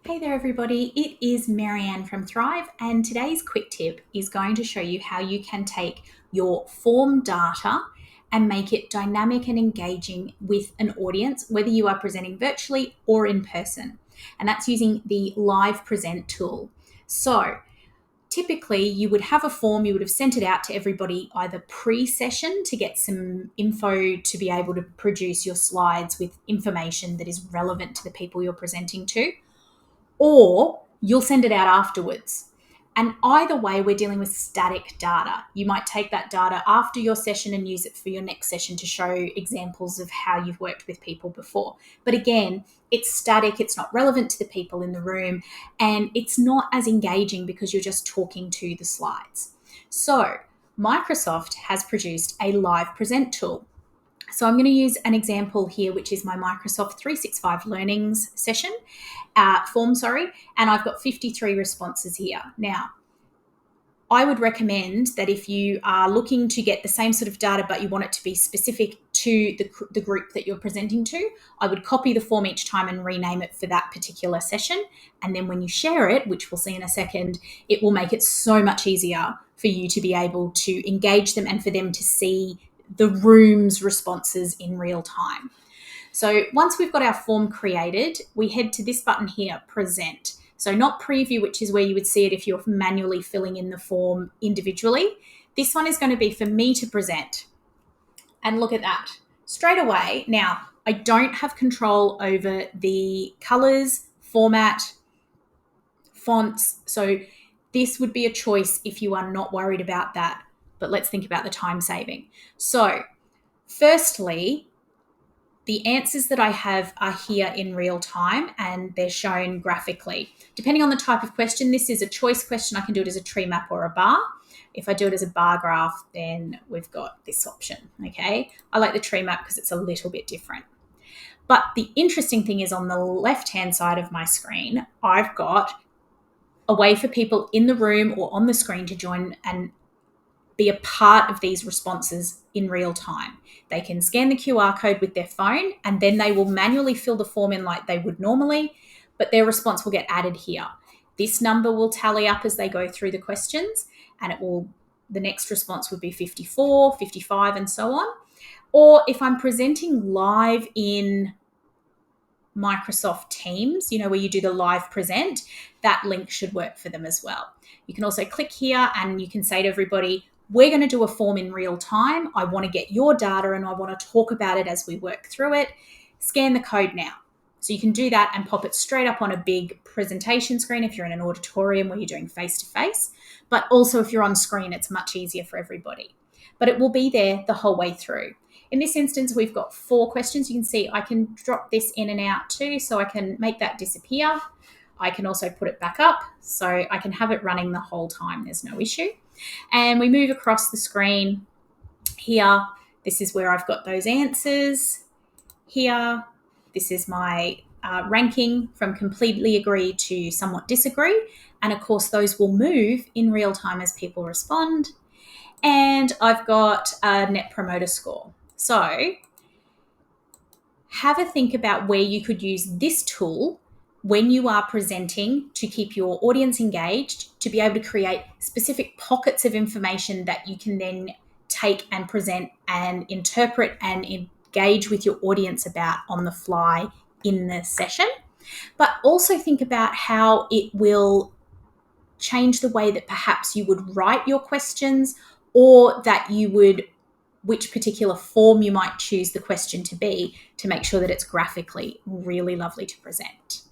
Hey there everybody, it is Marianne from Thrive, and today's quick tip is going to show you how you can take your form data and make it dynamic and engaging with an audience, whether you are presenting virtually or in person. And that's using the Live Present tool. So typically you would have a form, you would have sent it out to everybody either pre-session to get some info to be able to produce your slides with information that is relevant to the people you're presenting to, or you'll send it out afterwards. And either way, we're dealing with static data. You might take that data after your session and use it for your next session to show examples of how you've worked with people before. But again, it's static, it's not relevant to the people in the room, and it's not as engaging because you're just talking to the slides. So Microsoft has produced a live present tool. So I'm going to use an example here, which is my Microsoft 365 Learnings session, form, and I've got 53 responses here. Now, I would recommend that if you are looking to get the same sort of data, but you want it to be specific to the group that you're presenting to, I would copy the form each time and rename it for that particular session. And then when you share it, which we'll see in a second, it will make it so much easier for you to be able to engage them and for them to see the room's responses in real time. So once we've got our form created, we head to this button here, Present. So not Preview, which is where you would see it if you're manually filling in the form individually. This one is going to be for me to present. And look at that. Straight away, now, I don't have control over the colors, format, fonts. So this would be a choice if you are not worried about that. But let's think about the time saving. So firstly, the answers that I have are here in real time and they're shown graphically. Depending on the type of question, this is a choice question. I can do it as a tree map or a bar. If I do it as a bar graph, then we've got this option, okay? I like the tree map because it's a little bit different. But the interesting thing is on the left-hand side of my screen, I've got a way for people in the room or on the screen to join and be a part of these responses in real time. They can scan the QR code with their phone and then they will manually fill the form in like they would normally, but their response will get added here. This number will tally up as they go through the questions and the next response would be 54, 55 and so on. Or if I'm presenting live in Microsoft Teams, where you do the live present, that link should work for them as well. You can also click here and you can say to everybody, we're going to do a form in real time. I want to get your data and I want to talk about it as we work through it. Scan the code now. So you can do that and pop it straight up on a big presentation screen if you're in an auditorium where you're doing face-to-face. But also if you're on screen, it's much easier for everybody. But it will be there the whole way through. In this instance, we've got 4 questions. You can see I can drop this in and out too, so I can make that disappear. I can also put it back up, so I can have it running the whole time. There's no issue. And we move across the screen here. This is where I've got those answers. Here, this is my ranking from completely agree to somewhat disagree. And of course, those will move in real time as people respond. And I've got a net promoter score. So have a think about where you could use this tool when you are presenting to keep your audience engaged, to be able to create specific pockets of information that you can then take and present and interpret and engage with your audience about on the fly in the session. But also think about how it will change the way that perhaps you would write your questions, or that you would, which particular form you might choose the question to be, to make sure that it's graphically really lovely to present.